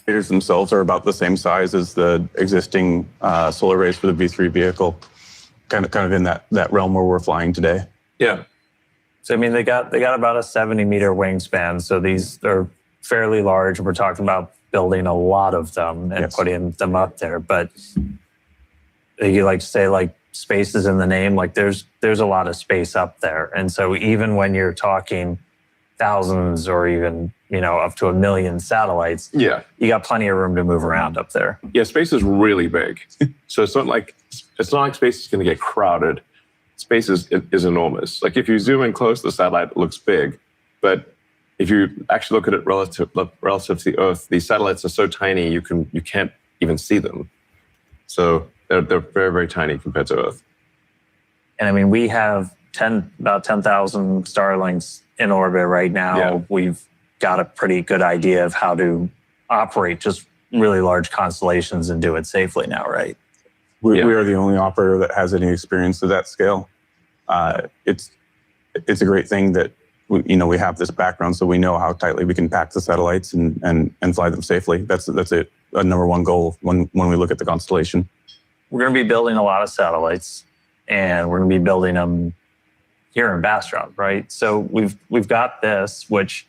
S8: Radiators themselves are about the same size as the existing solar arrays for the V3 vehicle, kind of in that realm where we're flying today.
S2: Yeah.
S4: So I mean, they got about a 70-meter wingspan. So these are fairly large. We're talking about building a lot of them and putting them up there. But you like to say, like, space is in the name. Like there's a lot of space up there. And so even when you're talking thousands or even up to 1 million satellites, you got plenty of room to move around up there.
S2: Yeah, space is really big. So it's not like space is going to get crowded. Space is enormous. Like if you zoom in close to the satellite, it looks big, but if you actually look at it relative to the Earth, these satellites are so tiny you can't even see them. So they're very, very tiny compared to Earth.
S4: And I mean, we have about 10,000 Starlinks in orbit right now.
S2: Yeah.
S4: We've got a pretty good idea of how to operate just really large constellations and do it safely now, right?
S8: We are the only operator that has any experience of that scale. It's a great thing that we have this background, so we know how tightly we can pack the satellites and fly them safely. That's a number one goal when we look at the constellation.
S4: We're going to be building a lot of satellites, and we're going to be building them here in Bastrop, right? So we've got this, which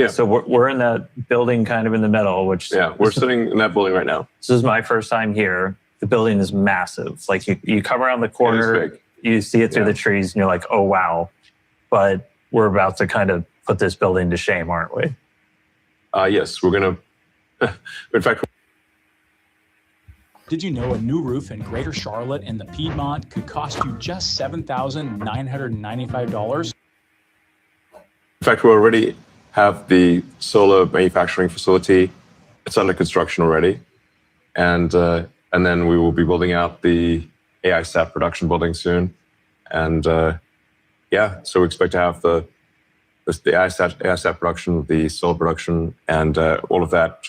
S4: so we're in that building kind of in the middle, which
S2: we're sitting in that building right now.
S4: This is my first time here. The building is massive. Like you come around the corner, you see it through the trees, and you're like, oh wow. But we're about to kind of put this building to shame, aren't we?
S2: Yes, we're going to. In fact,
S12: Did you know a new roof in Greater Charlotte and the Piedmont could cost you just $7,995?
S2: In fact, we already have the solar manufacturing facility. It's under construction already. And then we will be building out the AI SAT production building soon. And so we expect to have the AI SAT production, the solar production, and all of that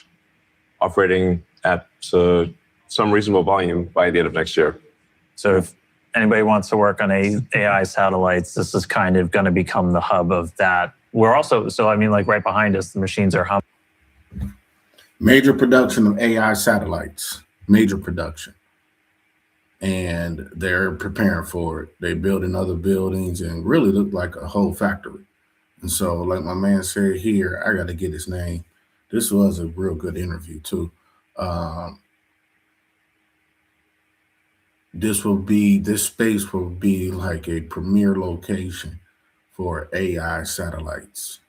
S2: operating at some reasonable volume by the end of next year.
S4: So if anybody wants to work on AI satellites, this is kind of going to become the hub of that. We're also, right behind us, the machines are humming.
S1: Major production of AI satellites, major production. And they're preparing for it. They're building other buildings and really look like a whole factory. And so, like my man said here, I got to get his name. This was a real good interview too. This space will be like a premier location for AI satellites.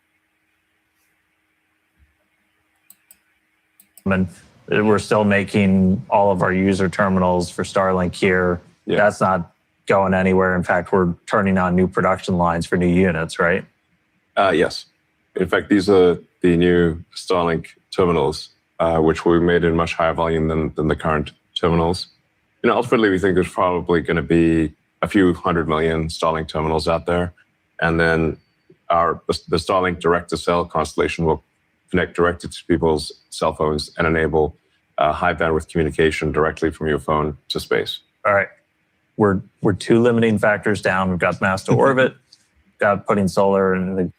S4: And we're still making all of our user terminals for Starlink here. Yeah. That's not going anywhere. In fact, we're turning on new production lines for new units, right?
S2: Yes. In fact, these are the new Starlink terminals, which will be made in much higher volume than the current terminals. Ultimately, we think there's probably going to be a few 100 million Starlink terminals out there. And then the Starlink direct-to-cell constellation will connect directly to people's cell phones and enable high bandwidth communication directly from your phone to space.
S4: All right. We're 2 limiting factors down. We've got mass to orbit, got putting solar in.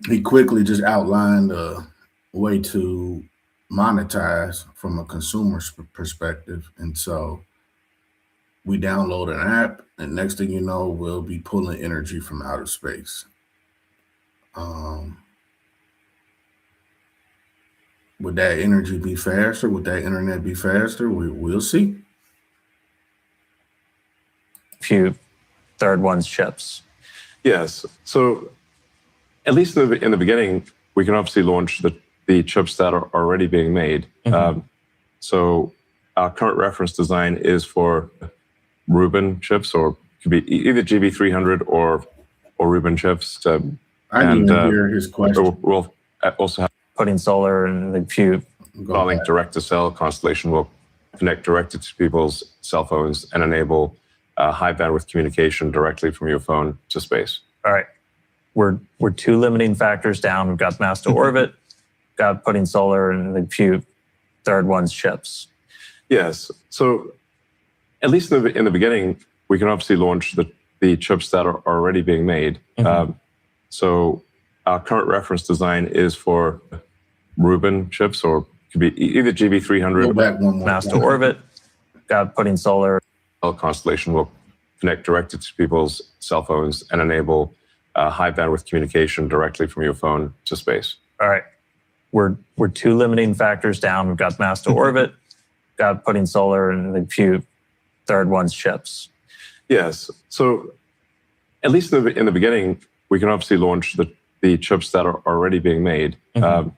S1: He quickly just outlined a way to monetize from a consumer's perspective. And so we download an app, and next thing you know, we'll be pulling energy from outer space. Would that energy be faster? Would that internet be faster? We'll see.
S4: Few third one's chips.
S2: Yes. So at least in the beginning, we can obviously launch the chips that are already being made. Mm-hmm. So our current reference design is for Rubin chips, or could be either GB300 or Rubin chips.
S1: I didn't hear his question.
S2: We'll also have
S4: putting solar in the few.
S2: Starlink direct-to-cell constellation will connect directly to people's cell phones and enable high bandwidth communication directly from your phone to space.
S4: All right. We're 2 limiting factors down. We've got mass to orbit, got putting solar in the few third one's chips.
S2: Yes. So at least in the beginning, we can obviously launch the chips that are already being made. Mm-hmm. So our current reference design is for Rubin chips, or could be either GB300.
S4: Mass to orbit, got putting solar.
S2: Constellation will connect directly to people's cell phones and enable high bandwidth communication directly from your phone to space.
S4: All right. We're 2 limiting factors down. We've got mass to orbit, got putting solar in the few third one's chips.
S2: Yes. So at least in the beginning, we can obviously launch the chips that are already being made. Mm-hmm.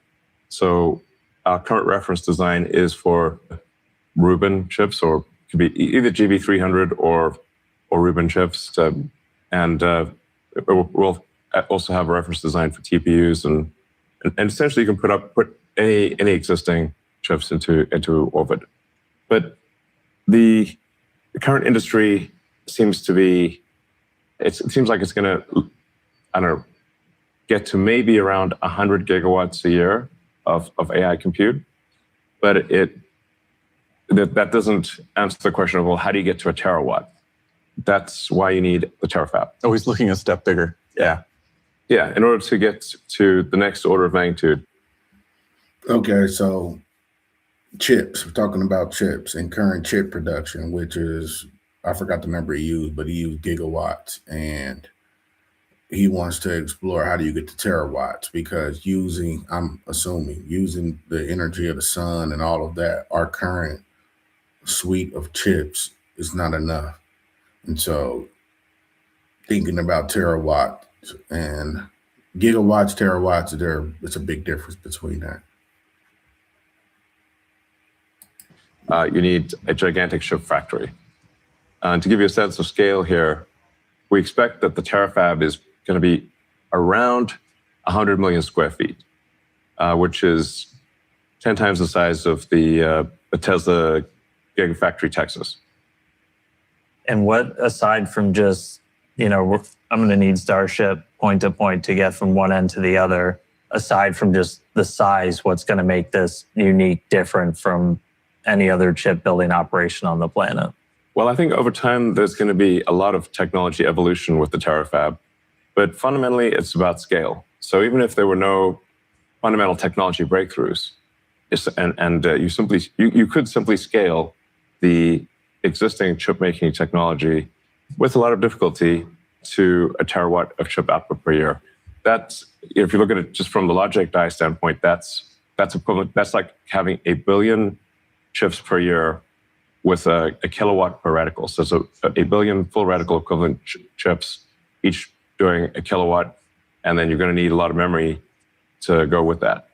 S2: So our current reference design is for Rubin chips, or could be either GB300 or Rubin chips. And we'll also have a reference design for TPUs, and essentially you can put any existing chips into orbit. But the current industry seems to be, it seems like it's going to, get to maybe around 100 gigawatts a year of AI compute. But that doesn't answer the question of, well, how do you get to a terawatt? That's why you need the terafab.
S8: Always looking a step bigger.
S2: Yeah. Yeah, in order to get to the next order of magnitude.
S1: Okay, so chips, we're talking about chips and current chip production, which is, I forgot the number he used, but he used gigawatts, and he wants to explore how do you get to terawatts, because I'm assuming using the energy of the sun and all of that, our current suite of chips is not enough. And so thinking about terawatts and gigawatts, terawatts, it's a big difference between that.
S2: you need a gigantic chip factory. And to give you a sense of scale here, we expect that the terafab is going to be around 100 million square feet, which is 10 times the size of the Tesla Gigafactory, Texas.
S4: And what, aside from just, I'm going to need Starship point to point to get from one end to the other, aside from just the size, what's going to make this unique, different from any other chip building operation on the planet?
S2: Well, I think over time, there's going to be a lot of technology evolution with the terafab, but fundamentally, it's about scale. So even if there were no fundamental technology breakthroughs, you could simply scale the existing chip making technology with a lot of difficulty to a terawatt of chip output per year. That's, if you look at it just from the logic die standpoint, that's equivalent. That's like having 1 billion chips per year with a kilowatt per reticle. So it's 1 billion full reticle equivalent chips, each doing a kilowatt, and then you're going to need a lot of memory to go with that.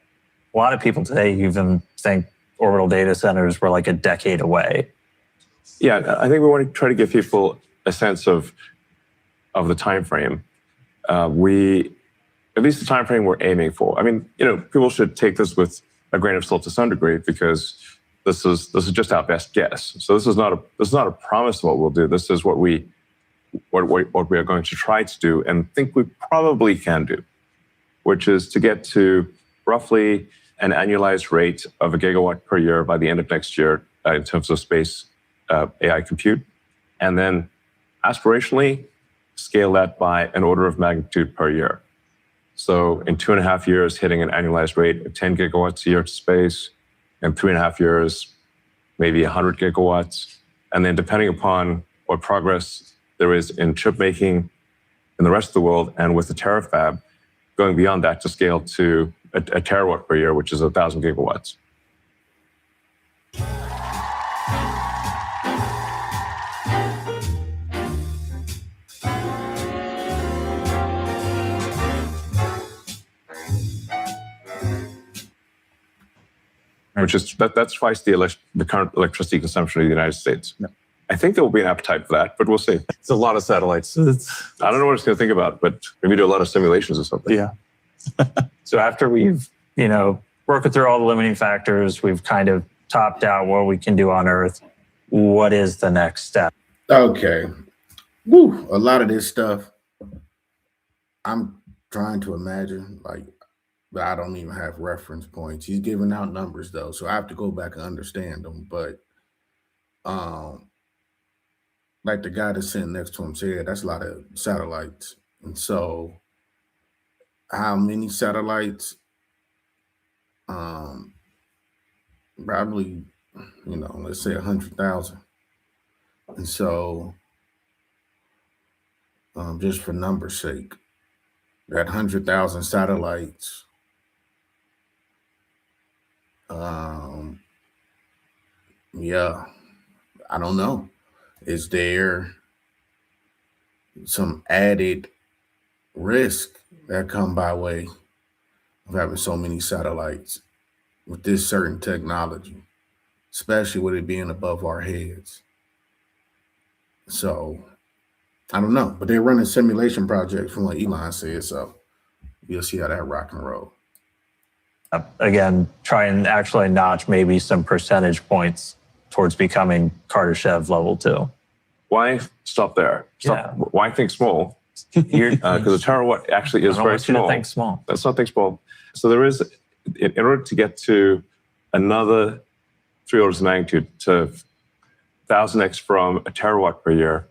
S4: A lot of people today even think orbital data centers were like a decade away.
S2: Yeah, I think we want to try to give people a sense of the time frame. At least the time frame we're aiming for. I mean, people should take this with a grain of salt to some degree, because this is just our best guess. So this is not a promise of what we'll do. This is what we are going to try to do and think we probably can do, which is to get to roughly an annualized rate of 1 gigawatt per year by the end of next year in terms of space AI compute, and then aspirationally scale that by an order of magnitude per year. So in 2.5 years, hitting an annualized rate of 10 gigawatts a year to space, in 3.5 years, maybe 100 gigawatts. And then depending upon what progress there is in chip making in the rest of the world and with the terafab, going beyond that to scale to a terawatt per year, which is 1,000 gigawatts. Which is that's twice the current electricity consumption of the United States. Yeah. I think there will be an appetite for that, but we'll see.
S8: It's a lot of satellites.
S2: I don't know what it's going to think about, but maybe do a lot of simulations or something.
S8: Yeah.
S4: So after we've, working through all the limiting factors, we've kind of topped out what we can do on Earth. What is the next step?
S1: Okay. Woo, a lot of this stuff, I'm trying to imagine, but I don't even have reference points. He's giving out numbers though, so I have to go back and understand them. But like the guy that's sitting next to him said, that's a lot of satellites. And so how many satellites? Probably, let's say 100,000. And so just for numbers' sake, that 100,000 satellites, yeah, I don't know. Is there some added risk that come by way of having so many satellites with this certain technology, especially with it being above our heads? So I don't know, but they're running simulation projects from what Elon said, so you'll see how that rock and roll.
S4: Again, try and actually notch maybe some percentage points towards becoming Kardashev level 2.
S2: Why stop there? Why think small? Because a terawatt actually is very small.
S4: Think small.
S2: Let's not think small. So there is, in order to get to another 3 orders of magnitude to 1,000x from a terawatt per year,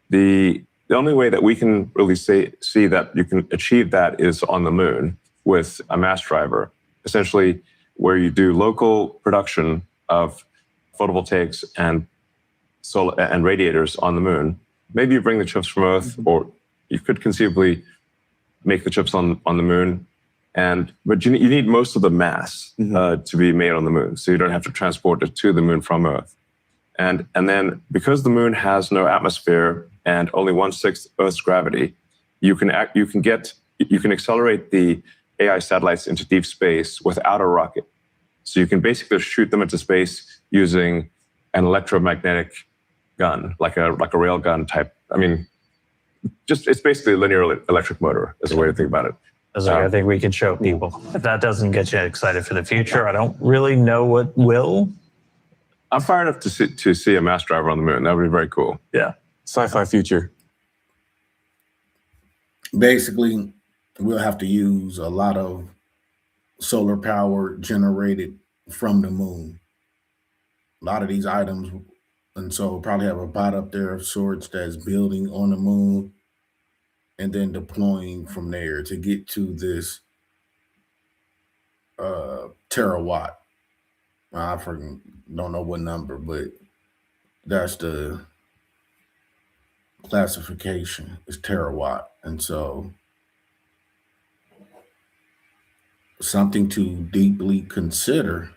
S2: the only way that we can really see that you can achieve that is on the moon with a mass driver, essentially where you do local production of photovoltaics and solar and radiators on the moon. Maybe you bring the chips from Earth, or you could conceivably make the chips on the moon. But you need most of the mass to be made on the moon, so you don't have to transport it to the moon from Earth. And then because the moon has no atmosphere and only 1/6 Earth's gravity, you can accelerate the AI satellites into deep space without a rocket. So you can basically shoot them into space using an electromagnetic gun, like a rail gun type. I mean, it's basically a linear electric motor is the way to think about it.
S4: I think we can show people. If that doesn't get you excited for the future, I don't really know what will.
S2: I'm fired up to see a mass driver on the moon. That would be very cool.
S4: Yeah.
S8: Sci-fi future.
S1: Basically, we'll have to use a lot of solar power generated from the moon. A lot of these items, and so probably have a bot up there of sorts that's building on the moon and then deploying from there to get to this terawatt. I don't know what number, but that's the classification is terawatt. And so something to deeply consider,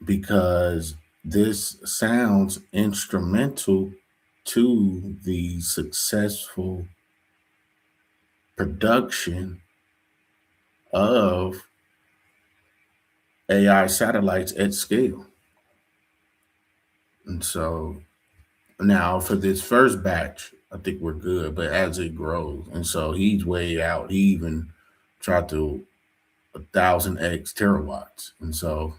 S1: because this sounds instrumental to the successful production of AI satellites at scale. And so now for this first batch, I think we're good, but as it grows, and so he's way out. He even tried to 1,000x terawatts. And so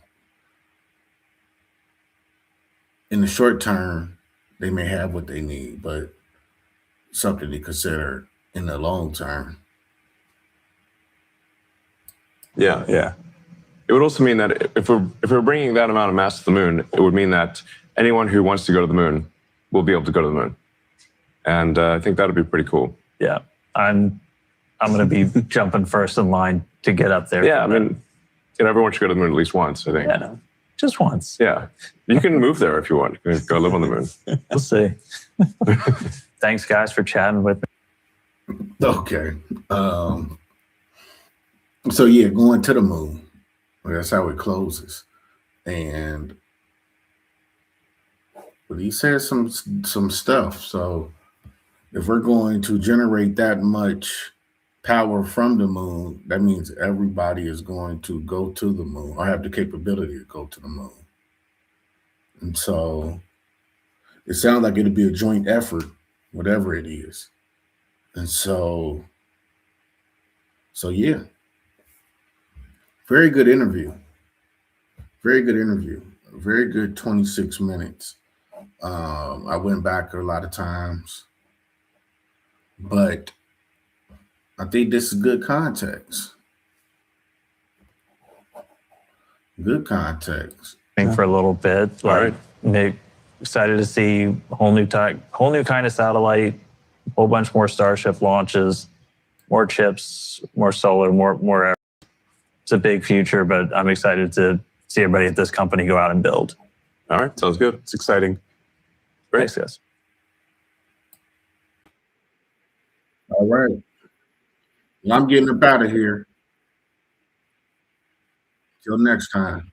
S1: in the short term, they may have what they need, but something to consider in the long term.
S2: Yeah, yeah. It would also mean that if we're bringing that amount of mass to the moon, it would mean that anyone who wants to go to the moon will be able to go to the moon, and I think that would be pretty cool.
S4: Yeah, I'm going to be jumping first in line to get up there.
S2: Yeah, I mean, everyone should go to the moon at least once, I think.
S4: Yeah, just once.
S2: Yeah, you can move there if you want. You can go live on the moon.
S4: We'll see. Thanks, guys, for chatting with me.
S1: Okay. So yeah, going to the moon. That's how it closes. And but he says some stuff. So if we're going to generate that much power from the moon, that means everybody is going to go to the moon or have the capability to go to the moon. And so it sounds like it'll be a joint effort, whatever it is. And so yeah. Very good interview. Very good interview. Very good 26 minutes. I went back a lot of times, but I think this is good context. Good context.
S4: For a little bit. Like, Nick, excited to see whole new kind of satellite, a whole bunch more Starship launches, more chips, more solar, more. It's a big future, but I'm excited to see everybody at this company go out and build.
S2: All right, sounds good.
S8: It's exciting.
S2: Great.
S4: Thanks, guys.
S1: All right. Well, I'm getting up out of here. Till next time.